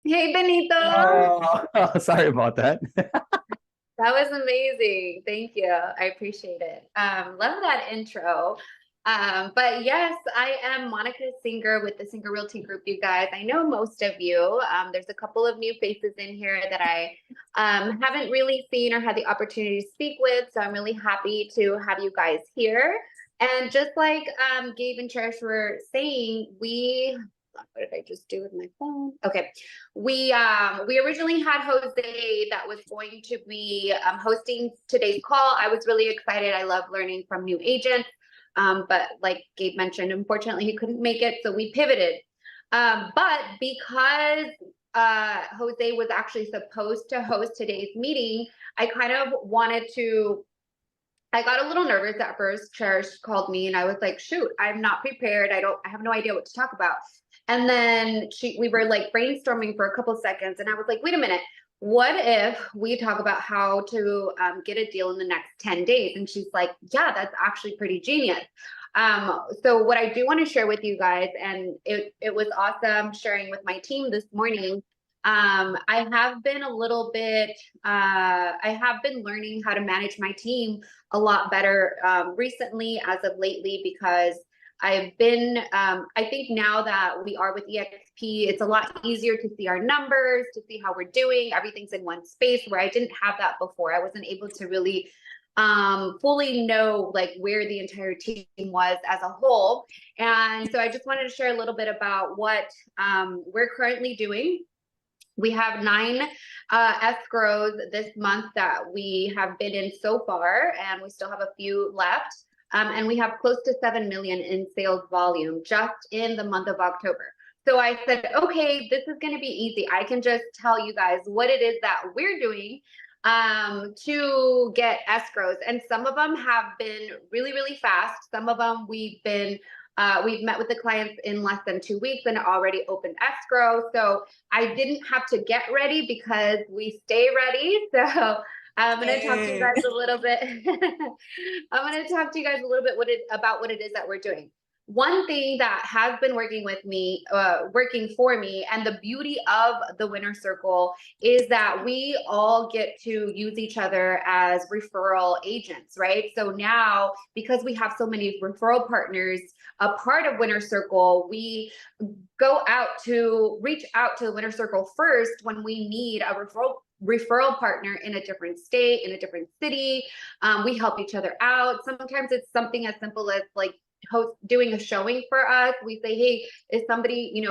Hey, Benito. Oh, sorry about that. That was amazing. Thank you. I appreciate it. Love that intro. But yes, I am Monica Singer with the Singer Realty Group, you guys. I know most of you. There's a couple of new faces in here that I haven't really seen or had the opportunity to speak with. So I'm really happy to have you guys here. And just like Gabe and Cherish were saying, what did I just do with my phone? Okay. We originally had Jose that was going to be hosting today's call. I was really excited. I love learning from new agents. But like Gabe mentioned, unfortunately he couldn't make it, so we pivoted. But because Jose was actually supposed to host today's meeting, I kind of wanted to I got a little nervous at first. Cherish called me and I was like, shoot, I'm not prepared. I have no idea what to talk about. And then we were like brainstorming for a couple seconds and I was like, wait a minute. What if we talk about how to get a deal in the next 10 days? And she's like, yeah, that's actually pretty genius. So what I do want to share with you guys, and it was awesome sharing with my team this morning. I have been a little bit, I have been learning how to manage my team a lot better recently as of lately because I've been, I think now that we are with EXP, it's a lot easier to see our numbers, to see how we're doing. Everything's in one space where I didn't have that before. I wasn't able to really fully know like where the entire team was as a whole. And so I just wanted to share a little bit about what we're currently doing. We have 9 escrows this month that we have bid in so far, and we still have a few left. And we have close to 7 million in sales volume just in the month of October. So I said, okay, this is going to be easy. I can just tell you guys what it is that we're doing to get escrows. And some of them have been really, really fast. Some of them we've met with the clients in less than 2 weeks and already opened escrow. So I didn't have to get ready because we stay ready. So I'm going to talk to you Hey. guys a little bit. I'm going to talk to you guys a little bit about what it is that we're doing. One thing that has been working for me, and the beauty of the winner circle is that we all get to use each other as referral agents, right? So now, because we have so many referral partners, a part of Winner Circle, we reach out to the Winner Circle first when we need a referral partner in a different state, in a different city. We help each other out. Sometimes it's something as simple as like doing a showing for us. We say, hey, is somebody,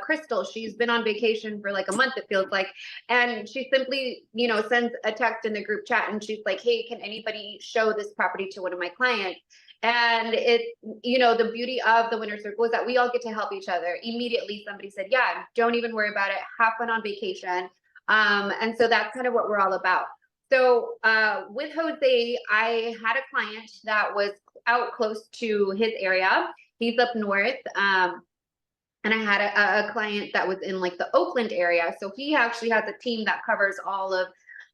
Crystal, she's been on vacation for like a month, it feels like, and she simply, sends a text in the group chat and she's like, hey, can anybody show this property to one of my clients? And the beauty of the winner circle is that we all get to help each other. Immediately somebody said, yeah, don't even worry about it, have fun on vacation. And so that's kind of what we're all about. So with Jose, I had a client that was out close to his area. He's up north. And I had a client that was in like the Oakland area. So he actually has a team that covers all of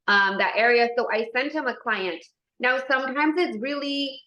that area. So I sent him a client. Now, sometimes it's really,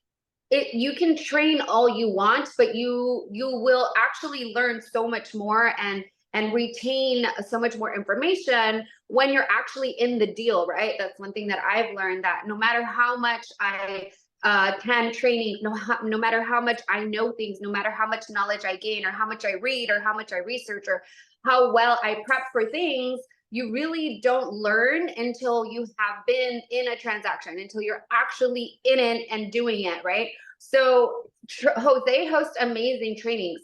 you can train all you want, but you will actually learn so much more and retain so much more information when you're actually in the deal, right? That's one thing that I've learned, that no matter how much I attend training, no matter how much I know things, no matter how much knowledge I gain or how much I read or how much I research or how well I prep for things, you really don't learn until you have been in a transaction, until you're actually in it and doing it, right? So Jose hosts amazing trainings.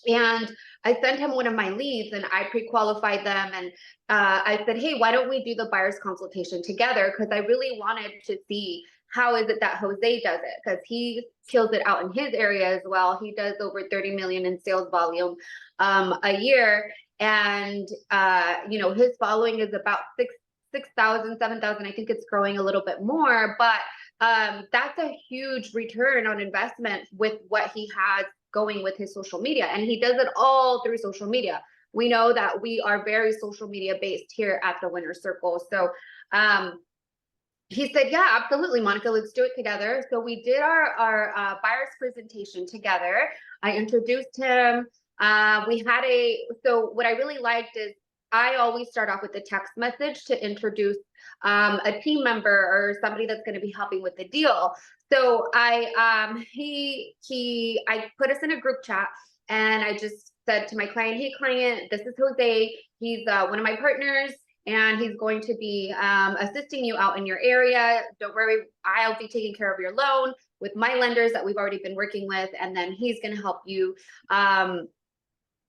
And I sent him one of my leads and I pre-qualified them. And I said, hey, why don't we do the buyer's consultation together? Because I really wanted to see how is it that Jose does it? Because he kills it out in his area as well. He does over 30 million in sales volume a year. And, his following is about 6,000, 7,000. I think it's growing a little bit more, but that's a huge return on investment with what he has going with his social media. And he does it all through social media. We know that we are very social media based here at the Winner Circle. So he said, yeah, absolutely, Monica, let's do it together. So we did our buyer's presentation together. I introduced him. So what I really liked is I always start off with a text message to introduce a team member or somebody that's going to be helping with the deal. So I put us in a group chat, and I just said to my client, "Hey client, this is Jose. He's one of my partners, and he's going to be assisting you out in your area. Don't worry, I'll be taking care of your loan with my lenders that we've already been working with, and then he's going to help you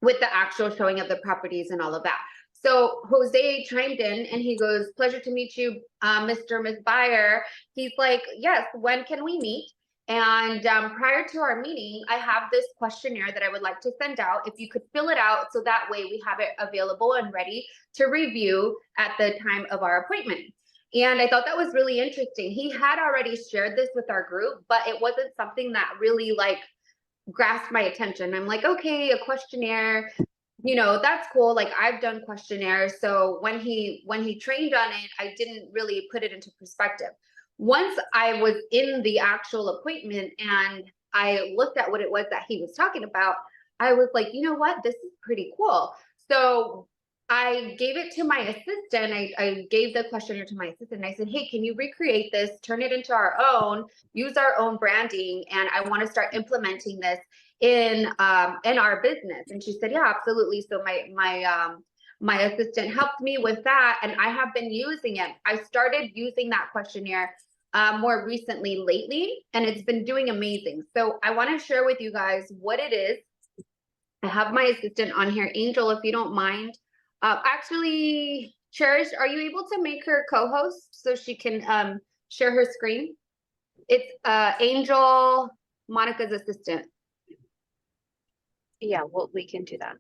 with the actual showing of the properties and all of that." So Jose chimed in and he goes, "Pleasure to meet you, Mr. Ms. Buyer." He's like, "Yes, when can we meet? And prior to our meeting, I have this questionnaire that I would like to send out. If you could fill it out so that way we have it available and ready to review at the time of our appointment." And I thought that was really interesting. He had already shared this with our group, but it wasn't something that really like grasped my attention. I'm like, okay, a questionnaire, you know, that's cool. Like I've done questionnaires. So when he trained on it, I didn't really put it into perspective. Once I was in the actual appointment and I looked at what it was that he was talking about, I was like, you know what, this is pretty cool. So I gave it to my assistant. I gave the questionnaire to my assistant and I said, "Hey, can you recreate this, turn it into our own, use our own branding, and I want to start implementing this in our business." And she said, "Yeah, absolutely." So my assistant helped me with that, and I have been using it. I started using that questionnaire more recently lately, and it's been doing amazing. So I want to share with you guys what it is. I have my assistant on here, Angel, if you don't mind. Actually, Cherish, are you able to make her co-host so she can share her screen? It's Angel, Monica's assistant. Yeah, well, we can do that.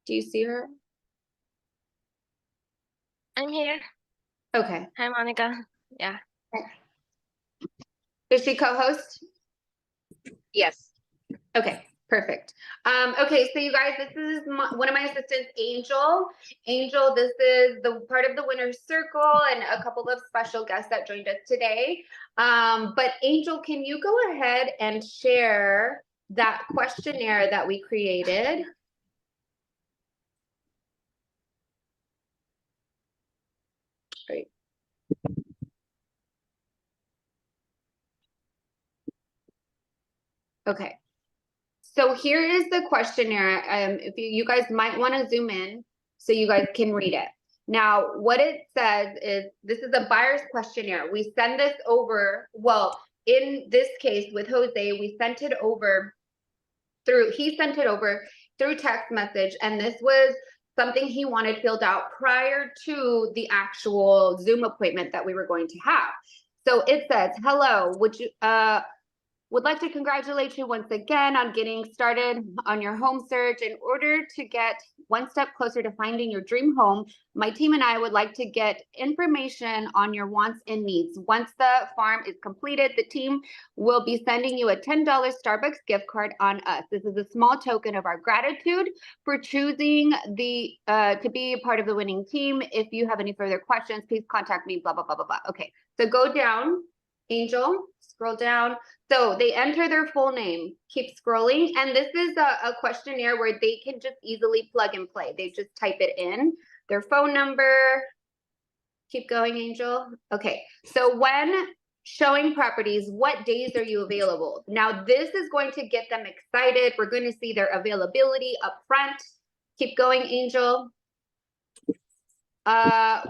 Do you see her? I'm here. Okay. Hi, Monica. Yeah. Is she co-host? Yes. Okay, perfect. Okay, so you guys, this is one of my assistants, Angel. Angel, this is the part of the winner's circle and a couple of special guests that joined us today. But Angel, can you go ahead and share that questionnaire that we created? Great. Okay. So here is the questionnaire. If you guys might want to zoom in so you guys can read it. Now, what it says is this is a buyer's questionnaire. We send this over, well, in this case with Jose, we sent it over he sent it over through text message, and this was something he wanted filled out prior to the actual Zoom appointment that we were going to have. So it says, "Hello, would like to congratulate you once again on getting started on your home search. In order to get one step closer to finding your dream home, my team and I would like to get information on your wants and needs. Once the farm is completed, the team will be sending you a $10 Starbucks gift card on us. This is a small token of our gratitude for choosing to be a part of the winning team. If you have any further questions, please contact me, blah, blah, blah, blah, blah." Okay, so go down, Angel, scroll down. So they enter their full name, keep scrolling. And this is a questionnaire where they can just easily plug and play. They just type it in, their phone number. Keep going, Angel. Okay, so when showing properties, what days are you available? Now this is going to get them excited. We're going to see their availability up front. Keep going, Angel.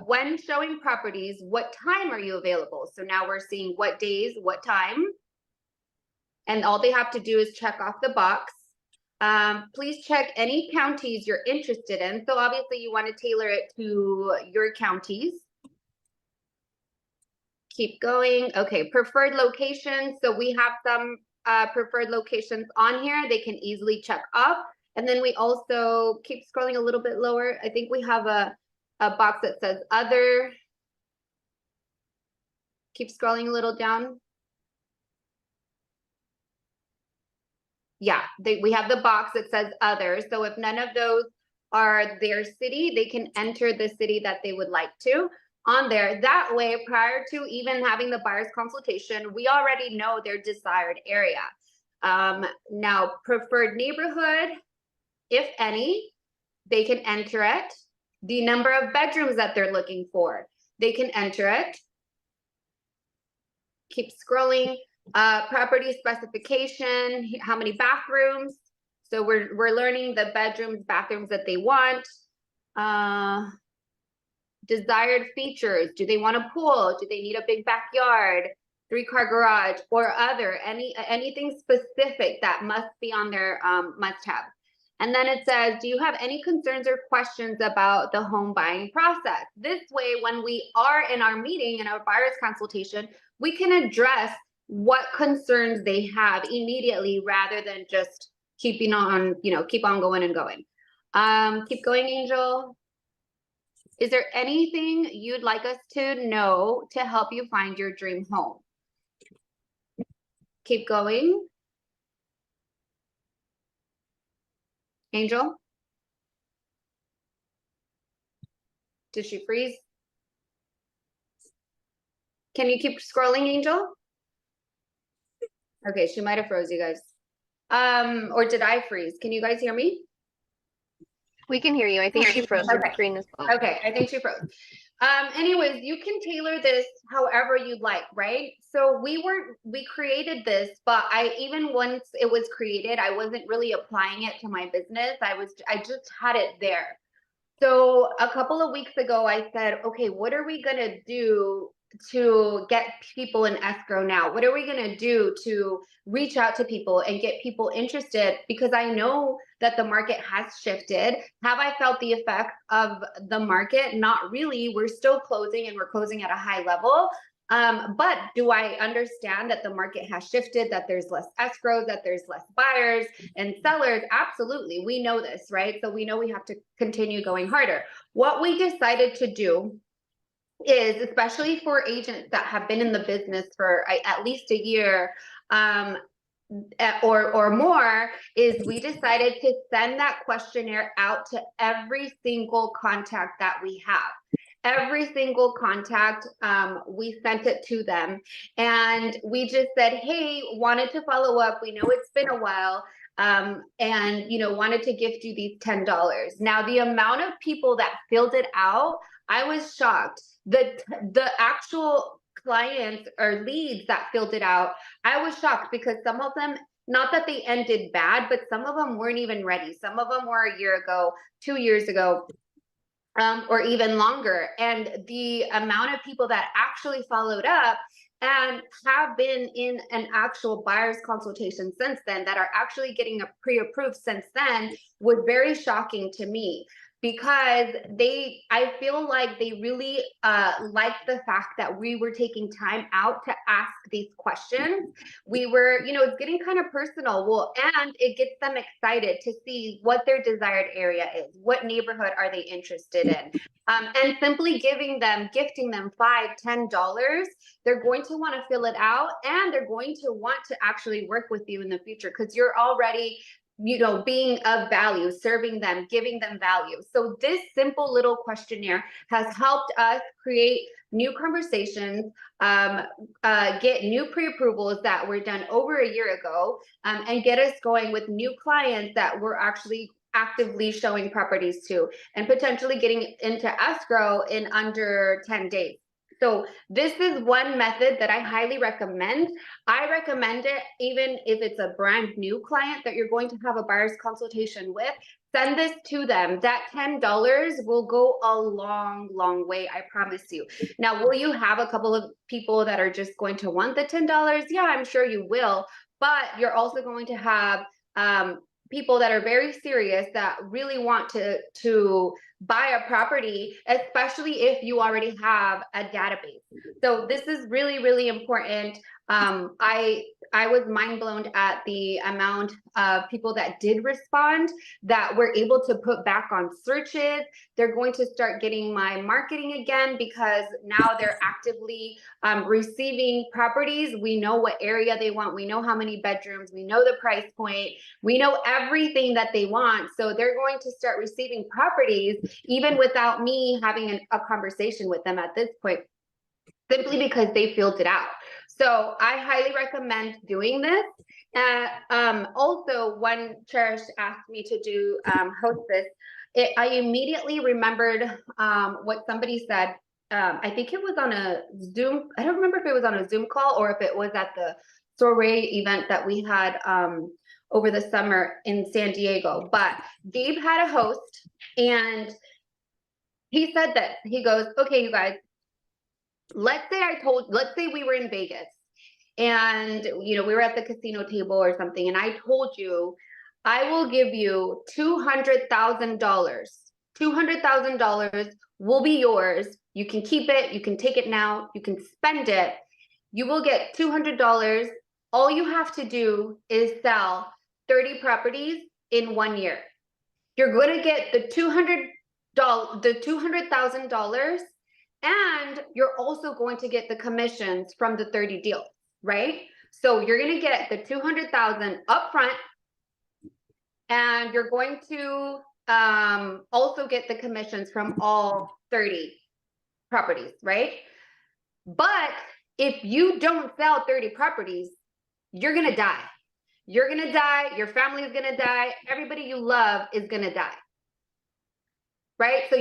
When showing properties, what time are you available? So now we're seeing what days, what time. And all they have to do is check off the box. Please check any counties you're interested in. So obviously you want to tailor it to your counties. Keep going. Okay, preferred locations. So we have some preferred locations on here. They can easily check off. And then we also keep scrolling a little bit lower. I think we have a box that says other. Keep scrolling a little down. Yeah, we have the box that says other. So if none of those are their city, they can enter the city that they would like to. on there. That way, prior to even having the buyer's consultation, we already know their desired area. Now, preferred neighborhood, if any, they can enter it. The number of bedrooms that they're looking for, they can enter it. Keep scrolling. Property specification, how many bathrooms. So we're learning the bedrooms, bathrooms that they want. Desired features. Do they want a pool? Do they need a big backyard, 3-car garage, or other anything specific that must be on their must-have? And then it says, do you have any concerns or questions about the home buying process? This way, when we are in our meeting, in our buyer's consultation, we can address what concerns they have immediately rather than just keeping on, keep on going and going. Keep going, Angel. Is there anything you'd like us to know to help you find your dream home? Keep going. Angel? Did she freeze? Can you keep scrolling, Angel? Okay, she might have froze, you guys. Or did I freeze? Can you guys hear me? We can hear you. I think she froze her screen as well. Okay, I think she froze. Anyways, you can tailor this however you'd like, right? So we created this, but even once it was created, I wasn't really applying it to my business. I just had it there. So a couple of weeks ago, I said, okay, what are we gonna do to get people in escrow now? What are we gonna do to reach out to people and get people interested? Because I know that the market has shifted. Have I felt the effect of the market? Not really. We're still closing, and we're closing at a high level. But do I understand that the market has shifted, that there's less escrows, that there's less buyers and sellers? Absolutely. We know this, right? So we know we have to continue going harder. What we decided to do is, especially for agents that have been in the business for at least a year, or more, is we decided to send that questionnaire out to every single contact that we have. Every single contact, we sent it to them, and we just said, hey, wanted to follow up. We know it's been a while, and wanted to gift you these $10. Now, the amount of people that filled it out, I was shocked. The actual clients or leads that filled it out, I was shocked, because some of them, not that they ended bad, but some of them weren't even ready. Some of them were a year ago, 2 years ago, or even longer. And the amount of people that actually followed up and have been in an actual buyer's consultation since then, that are actually getting a pre-approved since then, was very shocking to me. Because I feel like they really liked the fact that we were taking time out to ask these questions. We were, it's getting kind of personal. Well, and it gets them excited to see what their desired area is. What neighborhood are they interested in? And simply gifting them $5, $10, they're going to want to fill it out, and they're going to want to actually work with you in the future, because you're already being of value, serving them, giving them value. So this simple little questionnaire has helped us create new conversations, get new pre-approvals that were done over a year ago, and get us going with new clients that we're actually actively showing properties to, and potentially getting into escrow in under 10 days. So this is one method that I highly recommend. I recommend it even if it's a brand new client that you're going to have a buyer's consultation with. Send this to them. That $10 will go a long, long way, I promise you. Now, will you have a couple of people that are just going to want the $10? Yeah, I'm sure you will. But you're also going to have people that are very serious, that really want to buy a property, especially if you already have a database. So this is really, really important. I I was mind blown at the amount of people that did respond, that were able to put back on searches. They're going to start getting my marketing again, because now they're actively receiving properties. We know what area they want. We know how many bedrooms. We know the price point. We know everything that they want. So they're going to start receiving properties even without me having a conversation with them at this point, simply because they filled it out. So I highly recommend doing this. Also, when Cherish asked me to do host this, I immediately remembered what somebody said. I think it was on a Zoom. I don't remember if it was on a Zoom call or if it was at the soiree event that we had over the summer in San Diego. But Gabe had a host, and he said this. He goes, okay, you guys, let's say we were in Vegas and, you know, we were at the casino table or something, and I told you, I will give you $200,000. $200,000 will be yours. You can keep it. You can take it now. You can spend it. You will get $200. All you have to do is sell 30 properties in 1 year. You're going to get the $200,000, and you're also going to get the commissions from the 30 deals, right? So you're going to get the $200,000 upfront, and you're going to also get the commissions from all 30 properties, right? But if you don't sell 30 properties, you're going to die. You're going to die. Your family is going to die. Everybody you love is going to die. Right? So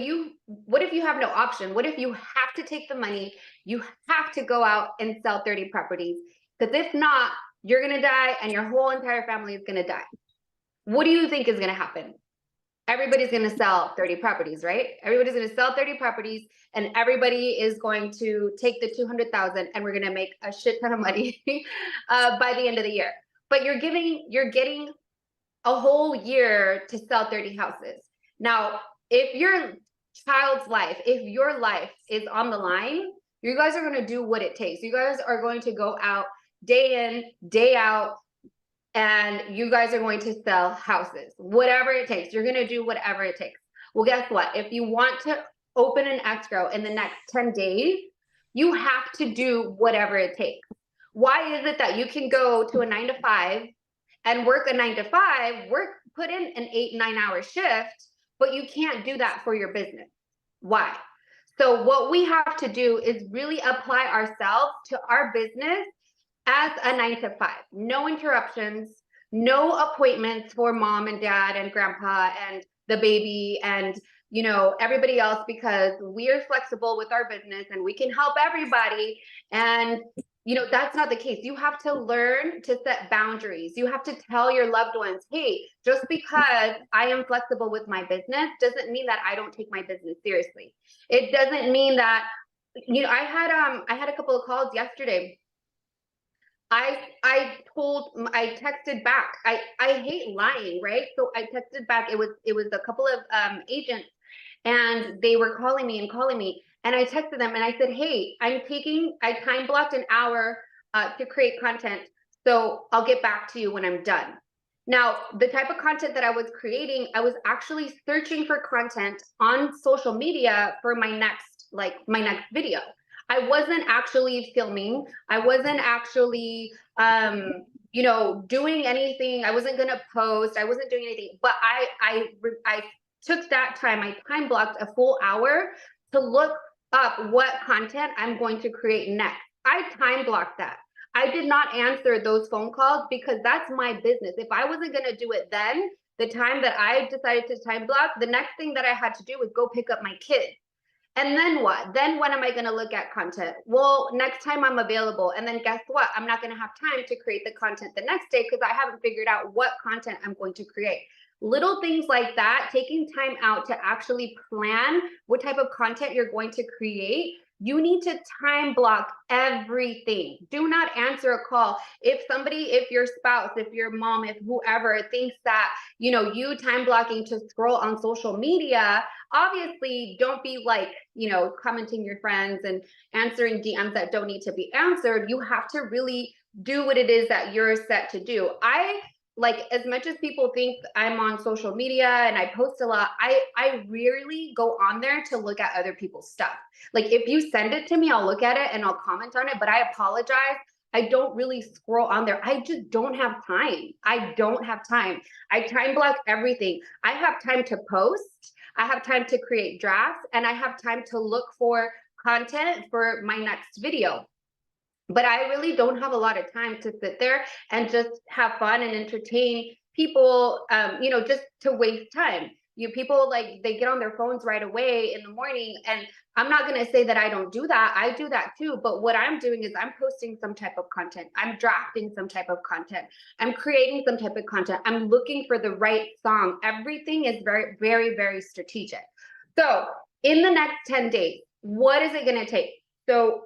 what if you have no option? What if you have to take the money? You have to go out and sell 30 properties. Because if not, you're going to die and your whole entire family is going to die. What do you think is going to happen? Everybody's going to sell 30 properties, right? Everybody's going to sell 30 properties, and everybody is going to take the 200,000, and we're going to make a shit ton of money by the end of the year. But you're getting a whole year to sell 30 houses. Now, if your child's life, if your life is on the line, you guys are going to do what it takes. You guys are going to go out day in, day out, and you guys are going to sell houses, whatever it takes. You're going to do whatever it takes. Well, guess what? If you want to open an escrow in the next 10 days, you have to do whatever it takes. Why is it that you can go to a 9-to-5 and work a 9-to-5, put in an 8-9 hour shift, but you can't do that for your business? Why? So what we have to do is really apply ourselves to our business as a 9-to-5. No interruptions, no appointments for mom and dad and grandpa and the baby and, you know, everybody else, because we are flexible with our business and we can help everybody. And you know, that's not the case. You have to learn to set boundaries. You have to tell your loved ones, hey, just because I am flexible with my business doesn't mean that I don't take my business seriously. It doesn't mean that, you know, I had a couple of calls yesterday. I texted back. I hate lying, right? So I texted back. It was a couple of agents, and they were calling me. And I texted them and I said, hey, I time blocked an hour to create content. So I'll get back to you when I'm done. Now, the type of content that I was creating, I was actually searching for content on social media for my next video. I wasn't actually filming. I wasn't actually, you know, doing anything. I wasn't going to post. I wasn't doing anything, but I took that time. I time blocked a full hour to look up what content I'm going to create next. I time blocked that. I did not answer those phone calls because that's my business. If I wasn't going to do it then, the time that I decided to time block, the next thing that I had to do was go pick up my kids. And then what? Then when am I going to look at content? Well, next time I'm available. And then guess what? I'm not going to have time to create the content the next day because I haven't figured out what content I'm going to create. Little things like that, taking time out to actually plan what type of content you're going to create. You need to time block everything. Do not answer a call. If your spouse, if your mom, if whoever thinks that, you know, you time blocking to scroll on social media, obviously don't be like, you know, commenting your friends and answering DMs that don't need to be answered. You have to really do what it is that you're set to do. I like, as much as people think I'm on social media and I post a lot, I rarely go on there to look at other people's stuff. Like if you send it to me, I'll look at it and I'll comment on it, but I apologize. I don't really scroll on there. I just don't have time. I don't have time. I time block everything. I have time to post. I have time to create drafts, and I have time to look for content for my next video. But I really don't have a lot of time to sit there and just have fun and entertain people, you know, just to waste time. You people, like, they get on their phones right away in the morning, and I'm not going to say that I don't do that. I do that too. But what I'm doing is I'm posting some type of content. I'm drafting some type of content. I'm creating some type of content. I'm looking for the right song. Everything is very, very, very strategic. So in the next 10 days, what is it going to take? So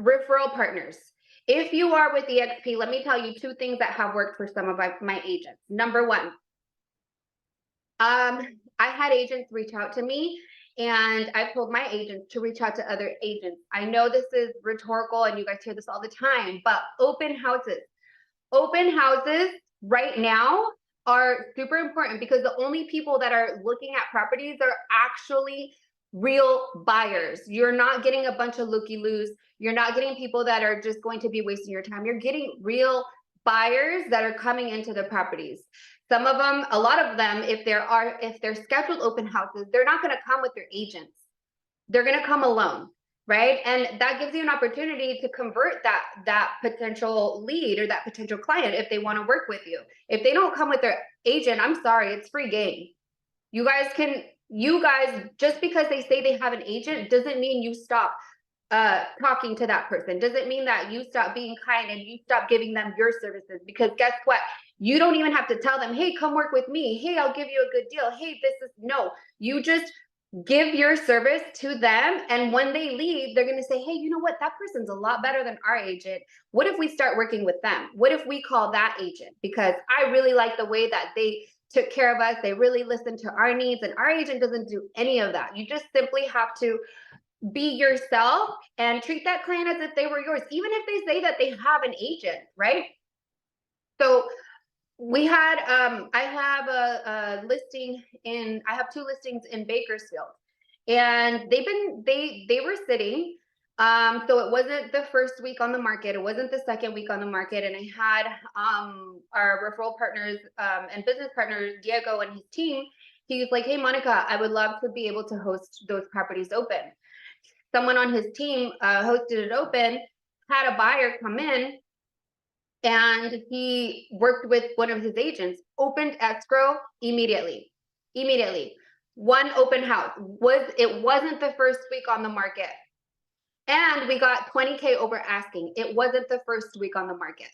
referral partners. If you are with EXP, let me tell you two things that have worked for some of my agents. Number one, I had agents reach out to me, and I've told my agents to reach out to other agents. I know this is rhetorical and you guys hear this all the time, but open houses right now are super important, because the only people that are looking at properties are actually real buyers. You're not getting a bunch of looky-loos. You're not getting people that are just going to be wasting your time. You're getting real buyers that are coming into the properties. Some of them, a lot of them, if they're scheduled open houses, they're not going to come with their agents. They're going to come alone, right? And that gives you an opportunity to convert that potential lead or that potential client if they want to work with you. If they don't come with their agent, I'm sorry, it's free game. You guys, just because they say they have an agent doesn't mean you stop talking to that person. Doesn't mean that you stop being kind and you stop giving them your services, because guess what? You don't even have to tell them, hey, come work with me. Hey, I'll give you a good deal. Hey, no, you just give your service to them. And when they leave, they're going to say, hey, you know what? That person's a lot better than our agent. What if we start working with them? What if we call that agent? Because I really like the way that they took care of us. They really listened to our needs, and our agent doesn't do any of that. You just simply have to be yourself and treat that client as if they were yours, even if they say that they have an agent, right? So we had, I have a listing I have two listings in Bakersfield, and they were sitting. So it wasn't the first week on the market. It wasn't the second week on the market. And I had, our referral partners, and business partners, Diego and his team. He's like, hey, Monica, I would love to be able to host those properties open. Someone on his team hosted it open, had a buyer come in, and he worked with one of his agents, opened escrow immediately. One open house. It wasn't the first week on the market. And we got 20K over asking. It wasn't the first week on the market.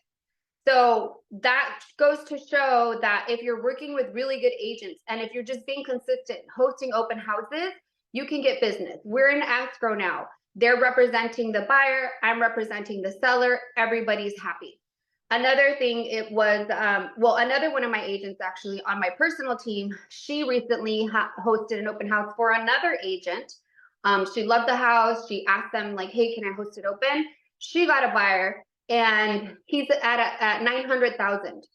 So that goes to show that if you're working with really good agents, and if you're just being consistent, hosting open houses, you can get business. We're in escrow now. They're representing the buyer. I'm representing the seller. Everybody's happy. Another thing, it was, another one of my agents actually on my personal team, she recently hosted an open house for another agent. She loved the house. She asked them like, hey, can I host it open? She got a buyer, and he's at 900,000.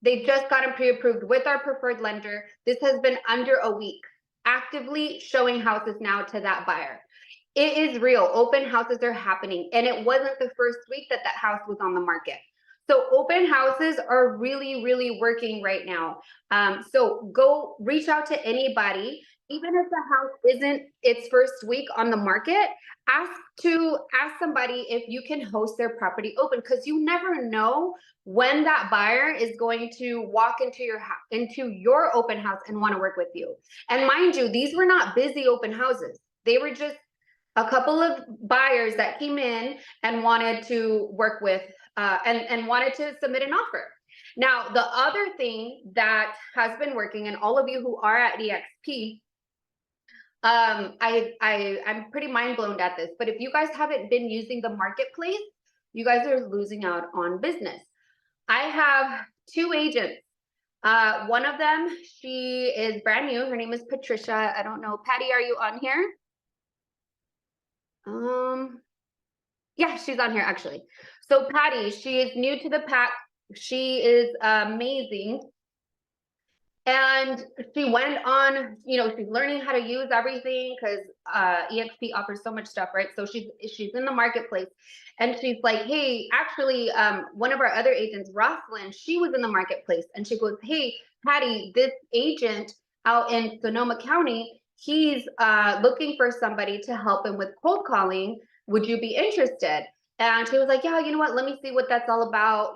They just got him pre-approved with our preferred lender. This has been under a week, actively showing houses now to that buyer. It is real. Open houses are happening, and it wasn't the first week that house was on the market. So open houses are really, really working right now. So go reach out to anybody, even if the house isn't its first week on the market. Ask somebody if you can host their property open, because you never know when that buyer is going to walk into your open house and want to work with you. And mind you, these were not busy open houses. They were just a couple of buyers that came in and wanted to work with, and wanted to submit an offer. Now, the other thing that has been working, and all of you who are at EXP, I'm pretty mind blown at this, but if you guys haven't been using the marketplace, you guys are losing out on business. I have two agents. One of them, she is brand new. Her name is Patricia. I don't know. Patty, are you on here? Yeah, she's on here actually. So Patty, she is new to the pack. She is amazing. And she went on, she's learning how to use everything because EXP offers so much stuff, right? So she's in the marketplace, and she's like, hey, actually, one of our other agents, Rosalind, she was in the marketplace, and she goes, hey, Patty, this agent out in Sonoma County, he's looking for somebody to help him with cold calling. Would you be interested? And she was like, yeah, you know what? Let me see what that's all about,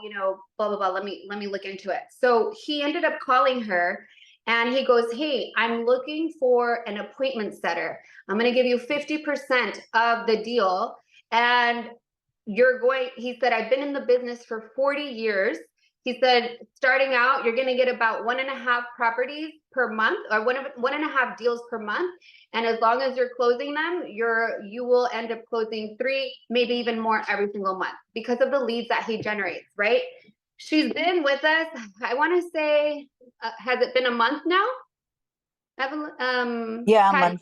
blah, blah, blah. Let me look into it. So he ended up calling her, and he goes, hey, I'm looking for an appointment setter. I'm going to give you 50% of the deal. And he said, I've been in the business for 40 years. He said, starting out, you're going to get about 1.5 properties per month, or 1.5 deals per month. And as long as you're closing them, you will end up closing 3, maybe even more every single month because of the leads that he generates, right? She's been with us, I want to say, has it been a month now? Yeah, a Patty? month.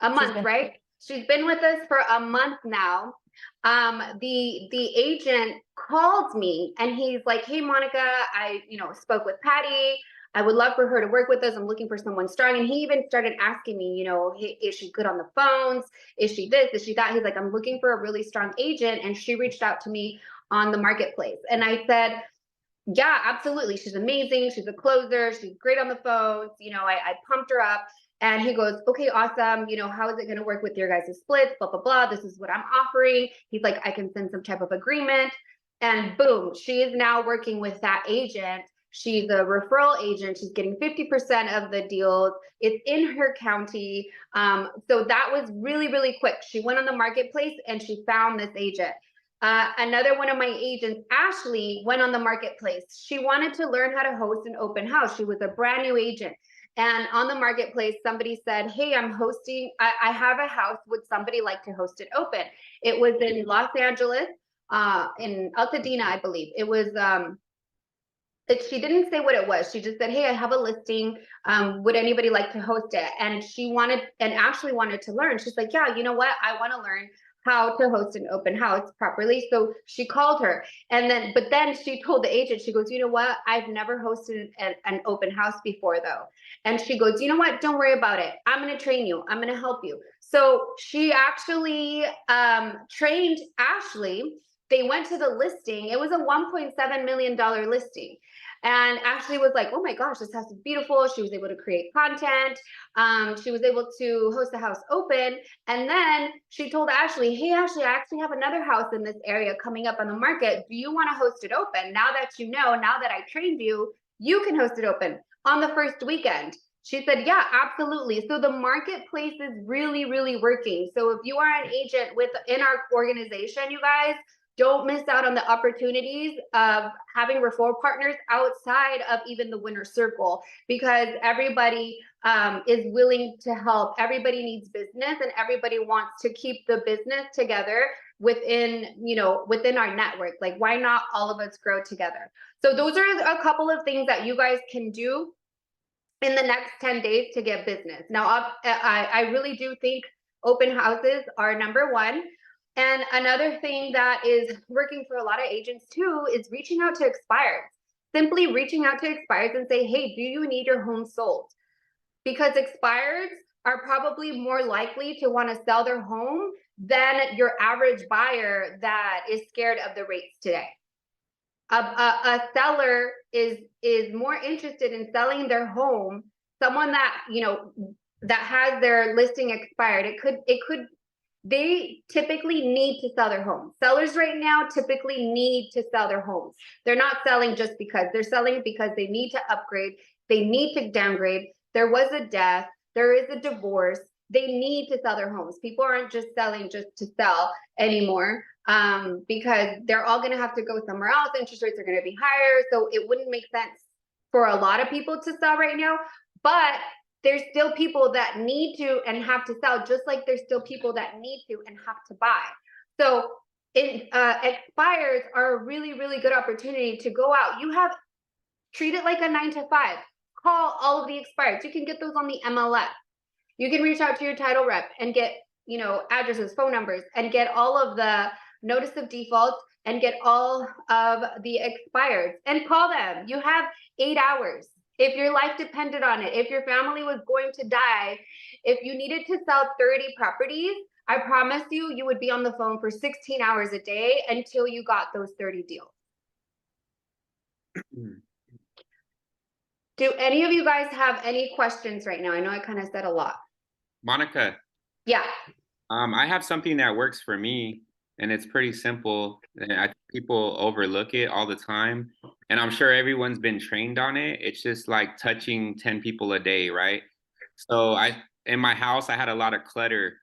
A She's month, been- right? She's been with us for a month now. The agent called me, and he's like, hey, Monica, I spoke with Patty. I would love for her to work with us. I'm looking for someone strong. And he even started asking me, hey, is she good on the phones? Is she this? Is she that? He's like, I'm looking for a really strong agent. And she reached out to me on the marketplace. And I said, yeah, absolutely. She's amazing. She's a closer. She's great on the phones. I pumped her up. And he goes, okay, awesome. How is it going to work with your guys' splits? Blah, blah, blah. This is what I'm offering. He's like, I can send some type of agreement. And boom, she is now working with that agent. She's a referral agent. She's getting 50% of the deals. It's in her county. So that was really, really quick. She went on the marketplace and she found this agent. Another one of my agents, Ashley, went on the marketplace. She wanted to learn how to host an open house. She was a brand new agent. And on the marketplace, somebody said, hey, I'm hosting, I have a house. Would somebody like to host it open? It was in Los Angeles, in Altadena, I believe. It was, she didn't say what it was. She just said, hey, I have a listing. Would anybody like to host it? And Ashley wanted to learn. She's like, yeah, you know what? I want to learn how to host an open house properly. So she called her, but then she told the agent, she goes, you know what? I've never hosted an open house before though. And she goes, you know what? Don't worry about it. I'm going to train you. I'm going to help you. So she actually trained Ashley. They went to the listing. It was a $1.7 million listing. And Ashley was like, oh my gosh, this house is beautiful. She was able to create content. She was able to host the house open. And then she told Ashley, hey, Ashley, I actually have another house in this area coming up on the market. Do you want to host it open? Now that now that I trained you, you can host it open on the first weekend. She said, yeah, absolutely. So the marketplace is really, really working. So if you are an agent in our organization, you guys, don't miss out on the opportunities of having referral partners outside of even the winner circle, because everybody is willing to help. Everybody needs business, and everybody wants to keep the business together within our network. Like, why not all of us grow together? So those are a couple of things that you guys can do in the next 10 days to get business. Now, I really do think open houses are number one. And another thing that is working for a lot of agents too is reaching out to expireds. Simply reaching out to expireds and say, hey, do you need your home sold? Because expireds are probably more likely to want to sell their home than your average buyer that is scared of the rates today. A seller is more interested in selling their home. Someone that that has their listing expired, they typically need to sell their home. Sellers right now typically need to sell their homes. They're not selling just because. They're selling because they need to upgrade. They need to downgrade. There was a death. There is a divorce. They need to sell their homes. People aren't just selling just to sell anymore, because they're all going to have to go somewhere else. Interest rates are going to be higher. So it wouldn't make sense for a lot of people to sell right now. But there's still people that need to and have to sell, just like there's still people that need to and have to buy. So expires are a really, really good opportunity to go out. Treat it like a 9-to-5. Call all of the expireds. You can get those on the MLS. You can reach out to your title rep and get, addresses, phone numbers, and get all of the notice of default. and get all of the expireds and call them. You have 8 hours. If your life depended on it, if your family was going to die, if you needed to sell 30 properties, I promise you, you would be on the phone for 16 hours a day until you got those 30 deals. Do any of you guys have any questions right now? I know I kind of said a lot. Monica. Yeah. I have something that works for me, and it's pretty simple. And I think people overlook it all the time. And I'm sure everyone's been trained on it. It's just like touching 10 people a day, right? So in my house, I had a lot of clutter.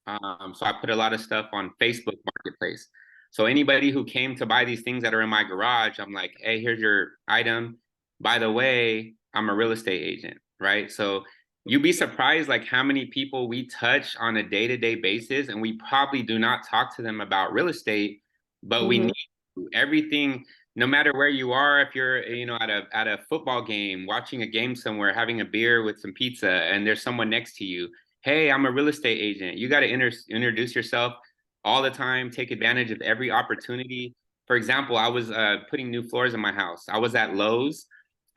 So I put a lot of stuff on Facebook Marketplace. So anybody who came to buy these things that are in my garage, I'm like, hey, here's your item. By the way, I'm a real estate agent, right? So you'd be surprised like how many people we touch on a day-to-day basis, and we probably do not talk to them about real estate, but we need to. Everything, no matter where you are, if you're, you know, at a football game, watching a game somewhere, having a beer with some pizza, and there's someone next to you, hey, I'm a real estate agent. You got to introduce yourself all the time, take advantage of every opportunity. For example, I was putting new floors in my house. I was at Lowe's,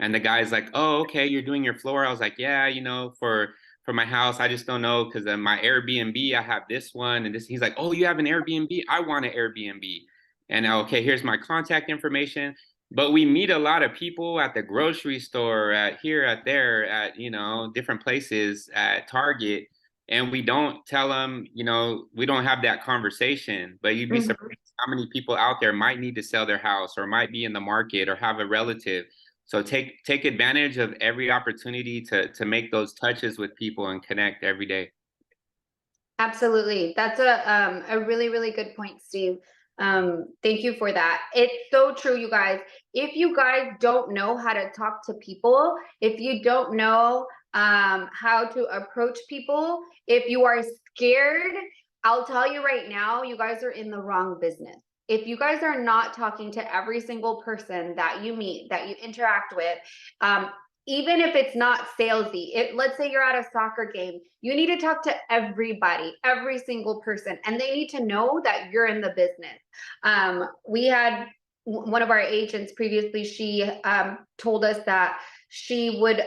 and the guy's like, oh, okay, you're doing your floor. I was like, yeah, you know, for my house, I just don't know, because my Airbnb, I have this one and this. He's like, oh, you have an Airbnb? I want an Airbnb. And okay, here's my contact information. But we meet a lot of people at the grocery store, at here, at there, at, you know, different places, at Target, and we don't tell them, you know, we don't have that conversation. But you'd be surprised how many people out there might need to sell their house, or might be in the market, or have a relative. So take advantage of every opportunity to make those touches with people and connect every day. Absolutely. That's a really, really good point, Steve. Thank you for that. It's so true, you guys. If you guys don't know how to talk to people, if you don't know how to approach people, if you are scared, I'll tell you right now, you guys are in the wrong business. If you guys are not talking to every single person that you meet, that you interact with, even if it's not salesy, let's say you're at a soccer game, you need to talk to everybody, every single person, and they need to know that you're in the business. We had one of our agents previously, she told us that she would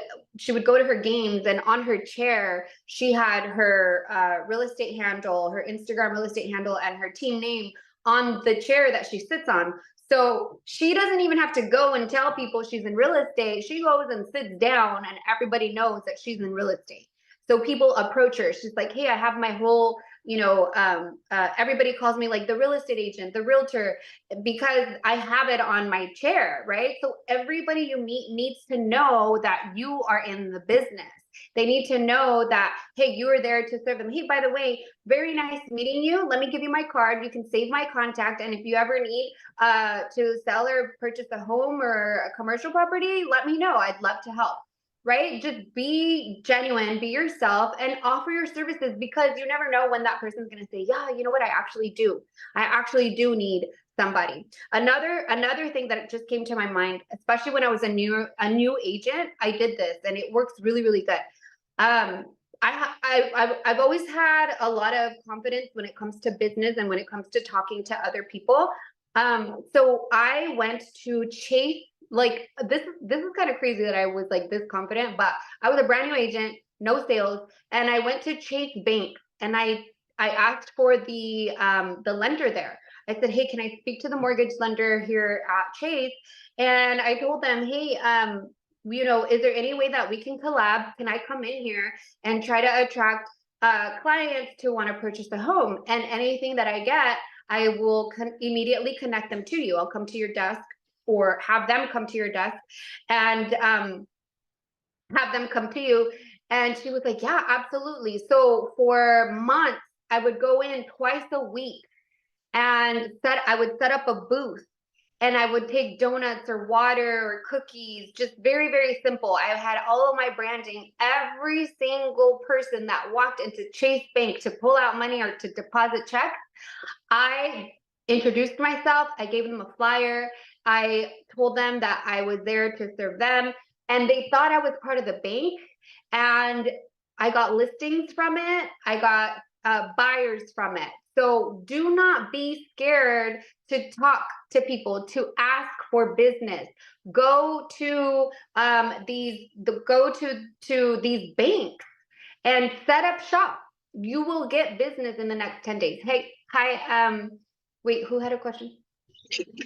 go to her games, and on her chair, she had her real estate handle, her Instagram real estate handle, and her team name on the chair that she sits on. So she doesn't even have to go and tell people she's in real estate. She goes and sits down, and everybody knows that she's in real estate. So people approach her. She's like, hey, I have my whole, you know, everybody calls me like the real estate agent, the realtor, because I have it on my chair, right? So everybody you meet needs to know that you are in the business. They need to know that, hey, you are there to serve them. Hey, by the way, very nice meeting you. Let me give you my card. You can save my contact. And if you ever need to sell or purchase a home or a commercial property, let me know. I'd love to help. Right? Just be genuine, be yourself, and offer your services, because you never know when that person's going to say, yeah, you know what? I actually do need somebody. Another thing that just came to my mind, especially when I was a new agent, I did this, and it works really, really good. I've always had a lot of confidence when it comes to business and when it comes to talking to other people. So I went to Chase. Like this is kind of crazy that I was like this confident, but I was a brand new agent, no sales, and I went to Chase Bank, and I asked for the lender there. I said, hey, can I speak to the mortgage lender here at Chase? And I told them, hey, you know, is there any way that we can collab? Can I come in here and try to attract clients to want to purchase a home? And anything that I get, I will immediately connect them to you. I'll come to your desk, or have them come to your desk, and have them come to you. And she was like, yeah, absolutely. So for months, I would go in twice a week, and I would set up a booth, and I would take donuts or water or cookies, just very, very simple. I had all of my branding. Every single person that walked into Chase Bank to pull out money or to deposit checks, I introduced myself. I gave them a flyer. I told them that I was there to serve them, and they thought I was part of the bank, and I got listings from it. I got buyers from it. So do not be scared to talk to people, to ask for business. Go to these banks and set up shop. You will get business in the next 10 days. Hey, hi, wait, who had a question?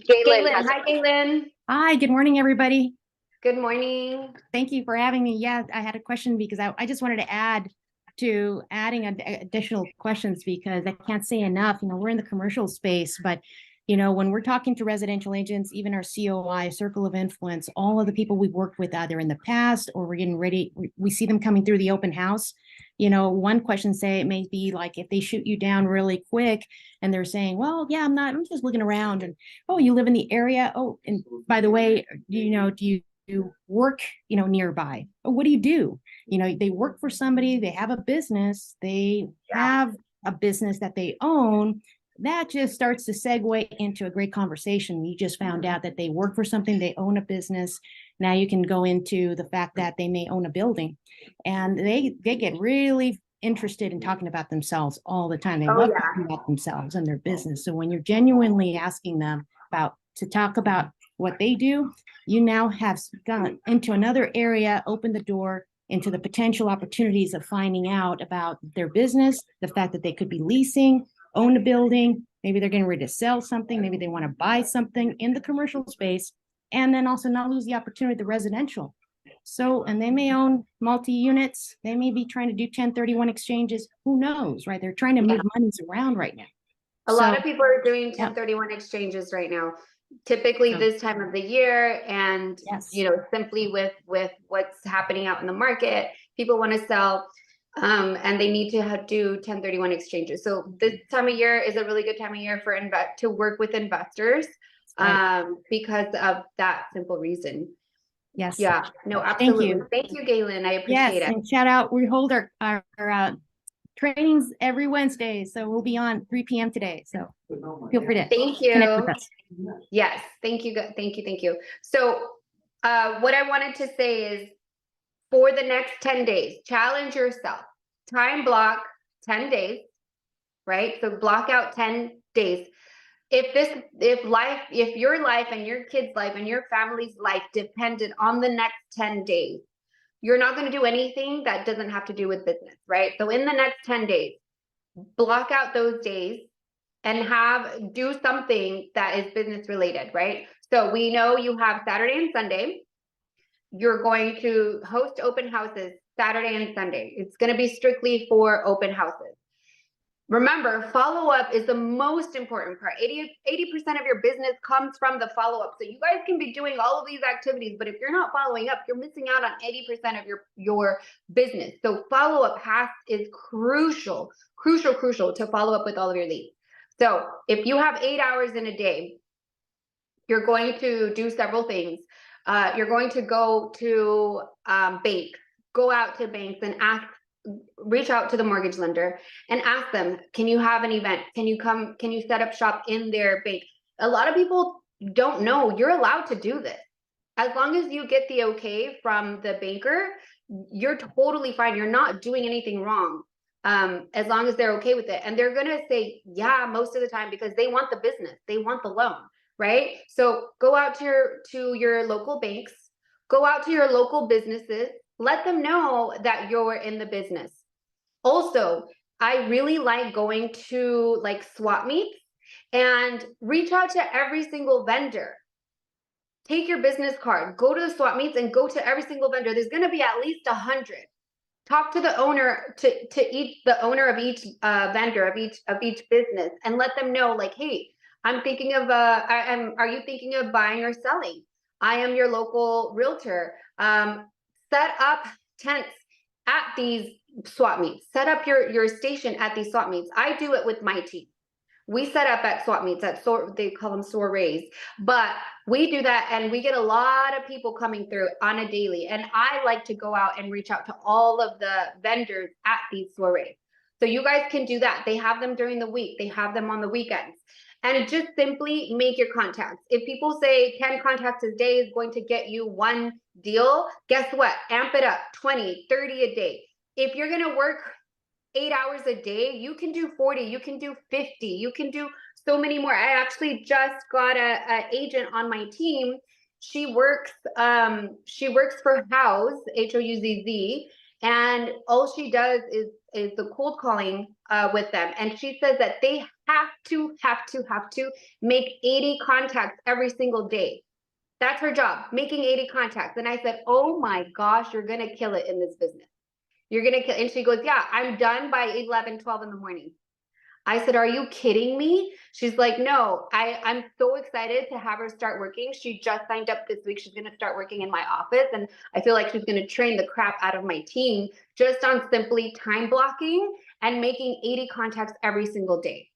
Galen has Hi, Galen. Hi, good morning, everybody. Good morning. Thank you for having me. Yeah, I had a question because I just wanted to add to adding additional questions because I can't say enough. We're in the commercial space, but when we're talking to residential agents, even our COI, circle of influence, all of the people we've worked with either in the past or we're getting ready, we see them coming through the open house. One question say it may be like if they shoot you down really quick and they're saying, well, yeah, I'm just looking around and, oh, you live in the area. Oh, and by the way, do you work, nearby? Or what do you do? They work for somebody, they have a business, they have a business that they own. That just starts to segue into a great conversation. You just found out that they work for something, they own a business. Now you can go into the fact that they may own a building, and they get really interested in talking about themselves all the time. They love talking about themselves and their business. So when you're genuinely asking them to talk about what they do, you now have gone into another area, opened the door into the potential opportunities of finding out about their business, the fact that they could be leasing, own a building, maybe they're getting ready to sell something, maybe they want to buy something in the commercial space, and then also not lose the opportunity of the residential. So, and they may own multi-units, they may be trying to do 1031 exchanges, who knows, right? They're trying to move monies around right now. A lot of people are doing 1031 exchanges right now, typically this time of the year, and simply with what's happening out in the market, people want to sell. And they need to do 1031 exchanges. So this time of year is a really good time of year for to work with investors, because of that simple reason. Yes. Yeah. No, absolutely. Thank you, Galen. I appreciate it. And shout out. We hold our trainings every Wednesday, so we'll be on 3 p.m. today. So feel free to connect with us. Yes. Thank you. Thank you. Thank you. So what I wanted to say is, for the next 10 days, challenge yourself. Time block 10 days, right? So block out 10 days. If your life and your kids' life and your family's life depended on the next 10 days, you're not going to do anything that doesn't have to do with business, right? So in the next 10 days, block out those days and do something that is business related, right? So we know you have Saturday and Sunday. You're going to host open houses Saturday and Sunday. It's going to be strictly for open houses. Remember, follow-up is the most important part. 80% of your business comes from the follow-up. So you guys can be doing all of these activities, but if you're not following up, you're missing out on 80% of your business. So follow-up is crucial to follow up with all of your leads. So if you have 8 hours in a day, you're going to do several things. You're going to go to banks, go out to banks and reach out to the mortgage lender and ask them, can you have an event? Can you set up shop in their bank? A lot of people don't know you're allowed to do this. As long as you get the okay from the banker, you're totally fine. You're not doing anything wrong. As long as they're okay with it. And they're going to say, yeah, most of the time, because they want the business, they want the loan. Right? So go out to your local banks, go out to your local businesses, let them know that you're in the business. Also, I really like going to like swap meets and reach out to every single vendor. Take your business card, go to the swap meets and go to every single vendor. There's going to be at least 100. Talk to the owner, the owner of each vendor of each business, and let them know, like, hey, I'm thinking of are you thinking of buying or selling? I am your local realtor. Set up tents at these swap meets. Set up your station at these swap meets. I do it with my team. We set up at swap meets, they call them soirees, but we do that and we get a lot of people coming through on a daily. And I like to go out and reach out to all of the vendors at these soirees. So you guys can do that. They have them during the week. They have them on the weekends. And just simply make your contacts. If people say 10 contacts a day is going to get you one deal, guess what? Amp it up, 20, 30 a day. If you're going to work 8 hours a day, you can do 40, you can do 50, you can do so many more. I actually just got a agent on my team. She works for Houzz, Houzz, and all she does is the cold calling with them. And she says that they have to make 80 contacts every single day. That's her job, making 80 contacts. And I said, oh my gosh, you're gonna kill it in this business. You're gonna kill. And she goes, yeah, I'm done by 11, 12 in the morning. I said, are you kidding me? She's like, no, I'm so excited to have her start working. She just signed up this week. She's going to start working in my office. And I feel like she's going to train the crap out of my team just on simply time blocking and making 80 contacts every single day.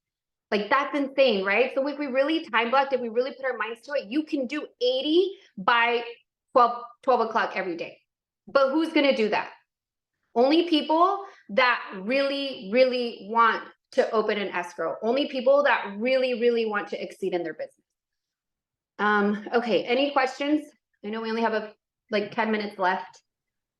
Like, that's insane, right? So if we really time blocked, if we really put our minds to it, you can do 80 by 12 o'clock every day. But who's going to do that? Only people that really, really want to open an escrow. Only people that really, really want to exceed in their business. Okay, any questions? I know we only have like 10 minutes left.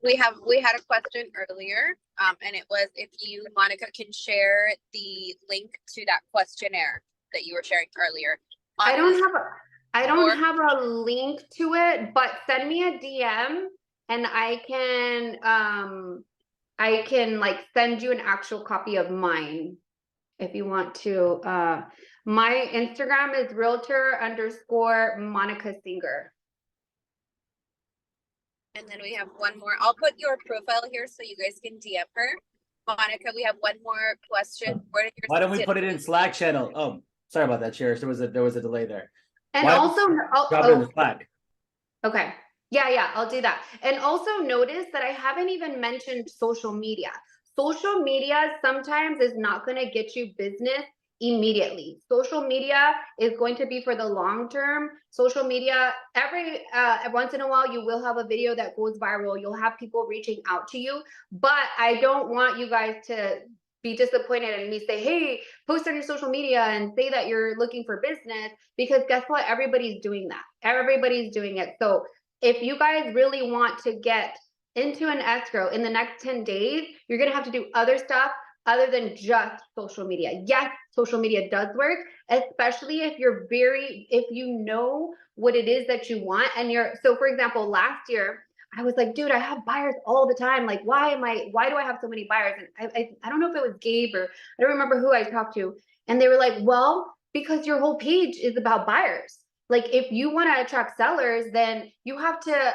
We had a question earlier, and it was if you, Monica, can share the link to that questionnaire that you were sharing earlier. I don't have a link to it, but send me a DM and I can like send you an actual copy of mine if you want to. My Instagram is realtor_Monica Singer. And then we have one more. I'll put your profile here so you guys can DM her. Monica, we have one more question. Why don't we put it in Slack channel? Oh, sorry about that, Cherish. There was a delay there. And Why also, drop it in the Slack. Okay. Yeah, I'll do that. And also notice that I haven't even mentioned social media. Social media sometimes is not going to get you business immediately. Social media is going to be for the long term. Social media, every once in a while, you will have a video that goes viral. You'll have people reaching out to you. But I don't want you guys to be disappointed and me say, hey, post on your social media and say that you're looking for business, because guess what? Everybody's doing that. Everybody's doing it. So if you guys really want to get into an escrow in the next 10 days, you're going to have to do other stuff other than just social media. Yes, social media does work, especially if if you know what it is that you want. And so for example, last year, I was like, dude, I have buyers all the time. Like, why do I have so many buyers? And I don't know if it was Gabe or I don't remember who I talked to. And they were like, well, because your whole page is about buyers. Like, if you want to attract sellers, then you have to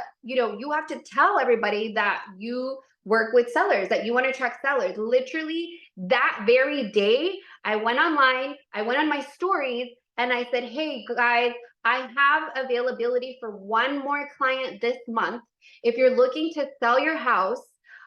tell everybody that you work with sellers, that you want to attract sellers. Literally that very day, I went online, I went on my stories and I said, hey guys, I have availability for one more client this month. If you're looking to sell your house,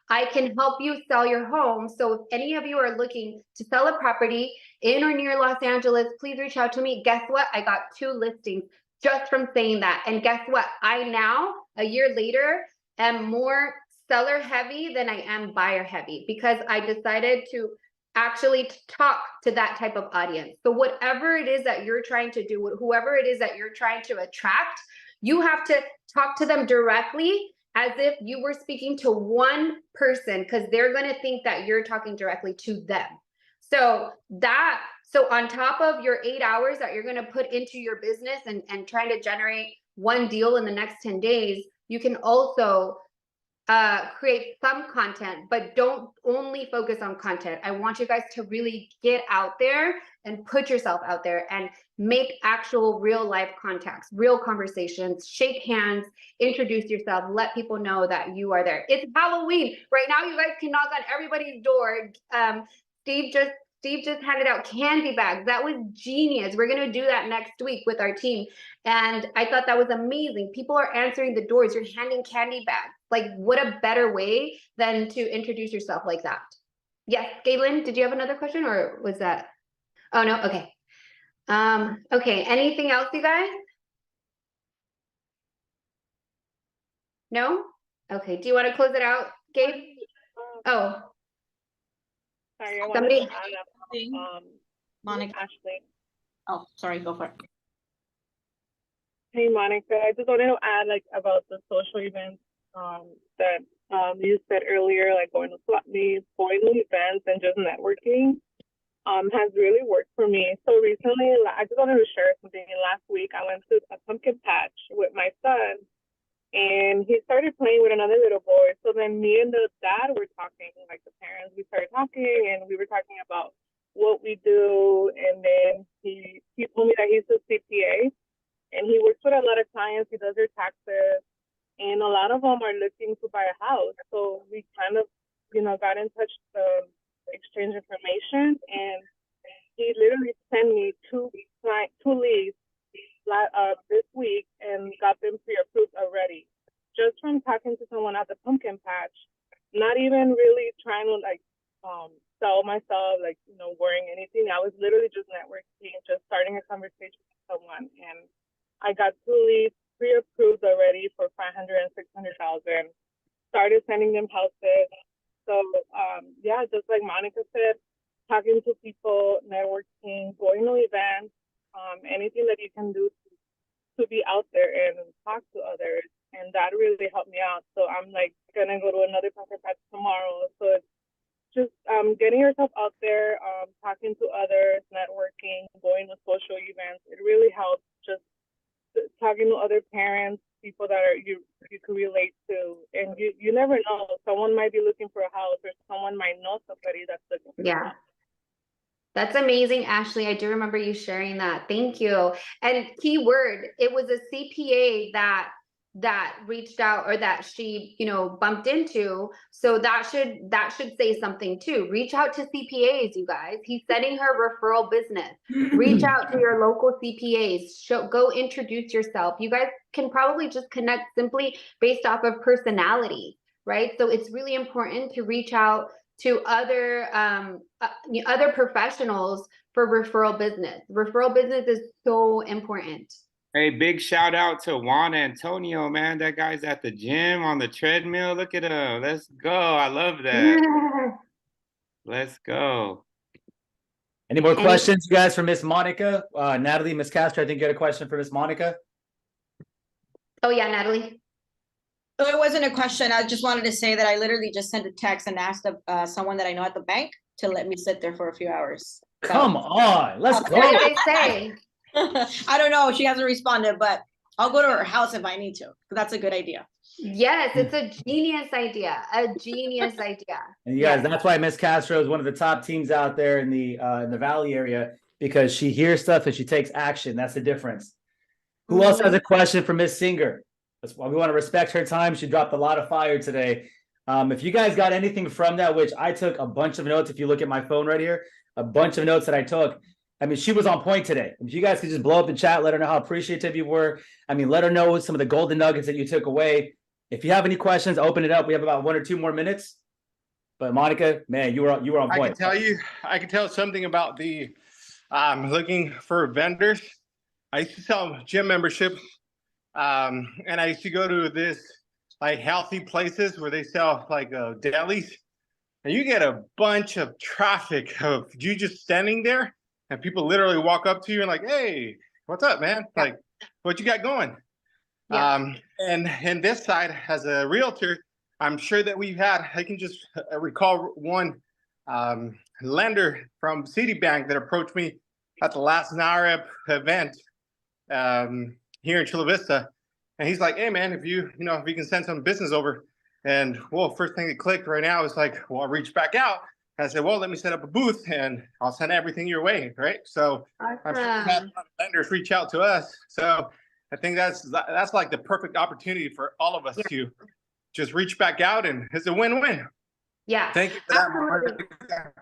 I can help you sell your home. So if any of you are looking to sell a property in or near Los Angeles, please reach out to me. Guess what? I got 2 listings just from saying that. And guess what? I now, a year later, am more seller heavy than I am buyer heavy, because I decided to actually talk to that type of audience. So whatever it is that you're trying to do, whoever it is that you're trying to attract, you have to talk to them directly as if you were speaking to one person, because they're going to think that you're talking directly to them. So on top of your 8 hours that you're going to put into your business and trying to generate one deal in the next 10 days, you can also create some content, but don't only focus on content. I want you guys to really get out there and put yourself out there and make actual real life contacts, real conversations, shake hands, introduce yourself, let people know that you are there. It's Halloween. Right now, you guys can knock on everybody's door. Steve just handed out candy bags. That was genius. We're going to do that next week with our team. And I thought that was amazing. People are answering the doors. You're handing candy bags. Like, what a better way than to introduce yourself like that. Yes, Galen, did you have another question or was that? Oh, no. Okay. Okay. Anything else, you guys? No? Okay. Do you want to close it out, Gabe? Oh. Sorry, I Somebody. wanted to add up, Monica. Ashley. Oh, sorry, go for it. Hey, Monica, I just wanted to add like about the social events that you said earlier, like going to swap meets, going to events and just networking. has really worked for me. So recently, I just wanted to share something. Last week, I went to a pumpkin patch with my son, and he started playing with another little boy. So then me and the dad were talking, like the parents, we started talking, and we were talking about what we do. And then he told me that he's a CPA, and he works with a lot of clients. He does their taxes, and a lot of them are looking to buy a house. So we kind of, got in touch to exchange information, and he literally sent me two leads this week and got them pre-approved already, just from talking to someone at the pumpkin patch. Not even really trying to sell myself, worrying anything. I was literally just networking, just starting a conversation with someone, and I got two leads pre-approved already for $500,000 and $600,000. Started sending them houses. So yeah, just like Monica said, talking to people, networking, going to events, anything that you can do to be out there and talk to others. And that really helped me out. So I'm gonna go to another pumpkin patch tomorrow. So it's just getting yourself out there, talking to others, networking, going to social events. It really helps, just talking to other parents, people that you can relate to. And you never know, someone might be looking for a house, or someone might know somebody that's looking for a house. That's amazing, Ashley. I do remember you sharing that. Thank you. And keyword, it was a CPA that reached out, or that she, bumped into. So that should say something too. Reach out to CPAs, you guys. He's setting her referral business. Reach out to your local CPAs. Go introduce yourself. You guys can probably just connect simply based off of personality, right? So it's really important to reach out to other professionals for referral business. Referral business is so important. Hey, big shout out to Juan Antonio, man. That guy's at the gym on the treadmill. Look at him. Let's go. I love that. Let's go. Any more questions, you guys, for Miss Monica? Natalie, Miss Castro, I think you had a question for Miss Monica. Oh yeah, Natalie. So it wasn't a question. I just wanted to say that I literally just sent a text and asked someone that I know at the bank to let me sit there for a few hours. So. Come on, let's go. What did they say? I don't know. She hasn't responded, but I'll go to her house if I need to. That's a good idea. Yes, it's a genius idea. A genius idea. And you guys, that's why Miss Castro is one of the top teams out there in the Valley area, because she hears stuff and she takes action. That's the difference. Who else has a question for Miss Singer? That's why we want to respect her time. She dropped a lot of fire today. If you guys got anything from that, which I took a bunch of notes. If you look at my phone right here, a bunch of notes that I took. I mean, she was on point today. If you guys could just blow up the chat, let her know how appreciative you were. I mean, let her know some of the golden nuggets that you took away. If you have any questions, open it up. We have about 1 or 2 more minutes. But Monica, man, you were on point. I can tell something about the looking for vendors. I used to sell gym memberships, and I used to go to this healthy places where they sell delis, and you get a bunch of traffic of you just standing there. And people literally walk up to you and hey, what's up, man? What you got going? Yeah. And this side, as a realtor, I'm sure that I can just recall one lender from Citibank that approached me at the last NAREP event here in Chula Vista. And he's like, hey, man, if you can send some business over. And first thing that clicked right now is I'll reach back out. I said, well, let me set up a booth and I'll send everything your way, right? So I'm sure we've had a lot of vendors reach out to us. So I think that's the perfect opportunity for all of us to just reach back out, and it's a win-win. Yeah. Thank you for that.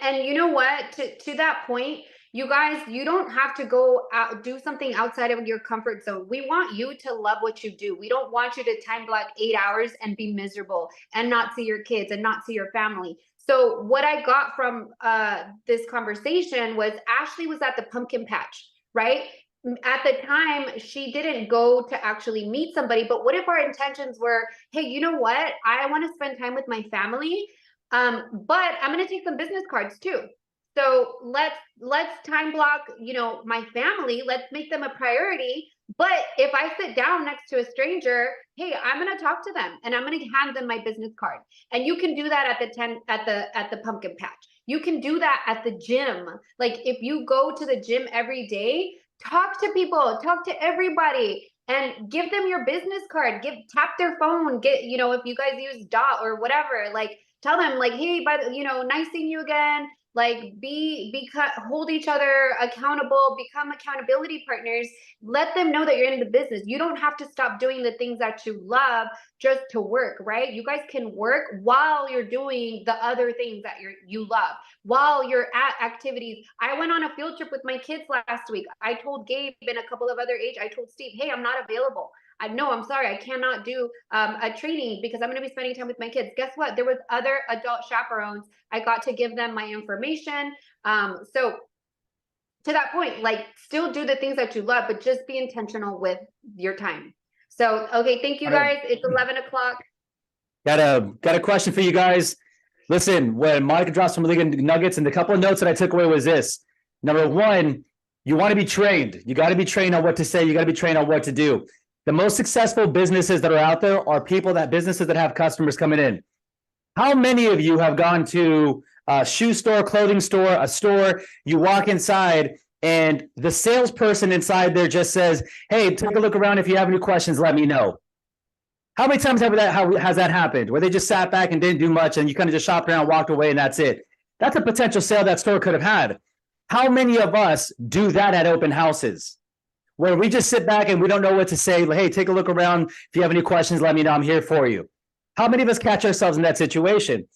And you know what? To that point, you guys, you don't have to go out, do something outside of your comfort zone. We want you to love what you do. We don't want you to time block 8 hours and be miserable and not see your kids and not see your family. So what I got from this conversation was Ashley was at the pumpkin patch, right? At the time, she didn't go to actually meet somebody, but what if our intentions were, hey, you know what? I want to spend time with my family, but I'm going to take some business cards too. So let's time block, my family. Let's make them a priority. But if I sit down next to a stranger, hey, I'm going to talk to them and I'm going to hand them my business card. And you can do that at the pumpkin patch. You can do that at the gym. Like if you go to the gym every day, talk to people, talk to everybody, and give them your business card. Tap their phone. If you guys use Dot or whatever, like tell them like, hey, nice seeing you again. Like hold each other accountable, become accountability partners. Let them know that you're in the business. You don't have to stop doing the things that you love just to work, right? You guys can work while you're doing the other things that you love, while you're at activities. I went on a field trip with my kids last week. I told Gabe and a couple of other I told Steve, hey, I'm not available. I'm sorry, I cannot do a training because I'm going to be spending time with my kids. Guess what? There was other adult chaperones. I got to give them my information. So to that point, like still do the things that you love, but just be intentional with your time. So, okay. Thank you guys. It's 11 o'clock. Got a question for you guys. Listen, when Monica dropped some really good nuggets, and the couple of notes that I took away was this. Number one, you want to be trained. You got to be trained on what to say. You got to be trained on what to do. The most successful businesses that are out there are businesses that have customers coming in. How many of you have gone to a shoe store, clothing store, a store, you walk inside and the salesperson inside there just says, hey, take a look around. If you have any questions, let me know. How many times has that happened where they just sat back and didn't do much and you kind of just shopped around, walked away, and that's it? That's a potential sale that store could have had. How many of us do that at open houses? Where we just sit back and we don't know what to say. Like, hey, take a look around. If you have any questions, let me know. I'm here for you. How many of us catch ourselves in that situation?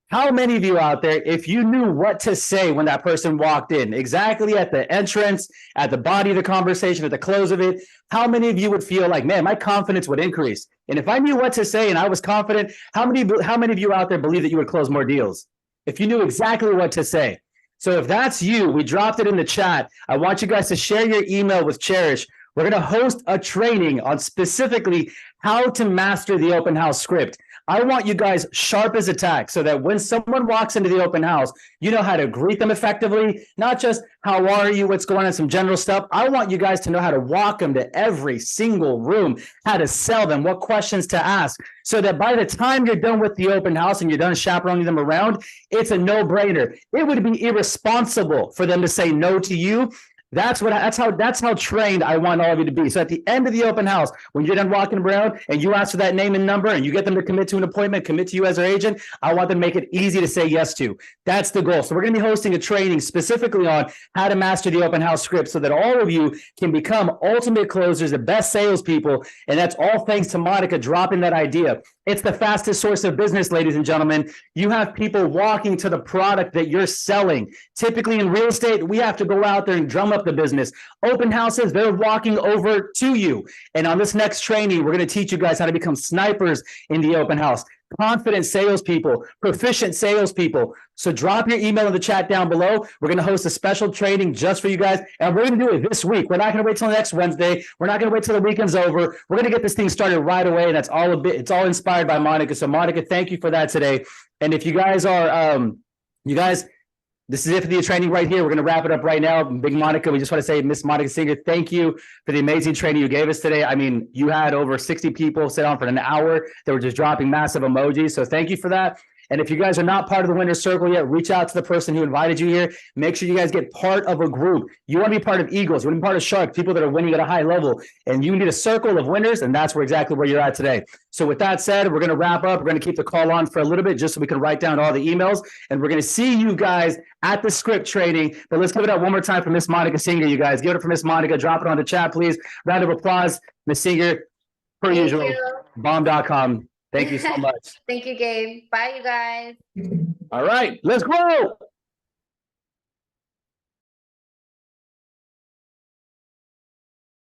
How many of you out there, if you knew what to say when that person walked in, exactly at the entrance, at the body of the conversation, at the close of it, how many of you would feel like, man, my confidence would increase? And if I knew what to say and I was confident, how many of you out there believe that you would close more deals? If you knew exactly what to say. So if that's you, we dropped it in the chat. I want you guys to share your email with Cherish. We're going to host a training on specifically how to master the open house script. I want you guys sharp as a tack so that when someone walks into the open house, you know how to greet them effectively, not just how are you, what's going on, some general stuff. I want you guys to know how to walk them to every single room, how to sell them, what questions to ask, so that by the time you're done with the open house and you're done chaperoning them around, it's a no-brainer. It would be irresponsible for them to say no to you. That's how trained I want all of you to be. So at the end of the open house, when you're done walking around and you ask for that name and number and you get them to commit to an appointment, commit to you as their agent, I want them to make it easy to say yes to. That's the goal. So we're going to be hosting a training specifically on how to master the open house script so that all of you can become ultimate closers, the best salespeople. And that's all thanks to Monica dropping that idea. It's the fastest source of business, ladies and gentlemen. You have people walking to the product that you're selling. Typically in real estate, we have to go out there and drum up the business. Open houses, they're walking over to you. And on this next training, we're going to teach you guys how to become snipers in the open house. Confident salespeople, proficient salespeople. So drop your email in the chat down below. We're going to host a special training just for you guys. And we're going to do it this week. We're not going to wait till next Wednesday. We're not going to wait till the weekend's over. We're going to get this thing started right away. And that's all it's all inspired by Monica. So Monica, thank you for that today. And if you guys are, this is it for the training right here. We're going to wrap it up right now. Big Monica, we just want to say, Miss Monica Singer, thank you for the amazing training you gave us today. I mean, you had over 60 people sit on for an hour. They were just dropping massive emojis. So thank you for that. And if you guys are not part of the winner's circle yet, reach out to the person who invited you here. Make sure you guys get part of a group. You want to be part of Eagles. You want to be part of Sharks, people that are winning at a high level. And you need a circle of winners, and that's exactly where you're at today. So with that said, we're going to wrap up. We're going to keep the call on for a little bit just so we can write down all the emails. And we're going to see you guys at the script training. But let's give it up one more time for Miss Monica Singer, you guys. Give it up for Miss Monica. Drop it on the chat, please. Round of applause. Miss Singer, per usual, bomb.com. Thank you so much. Thank you, Gabe. Bye, you guys. All right, let's go.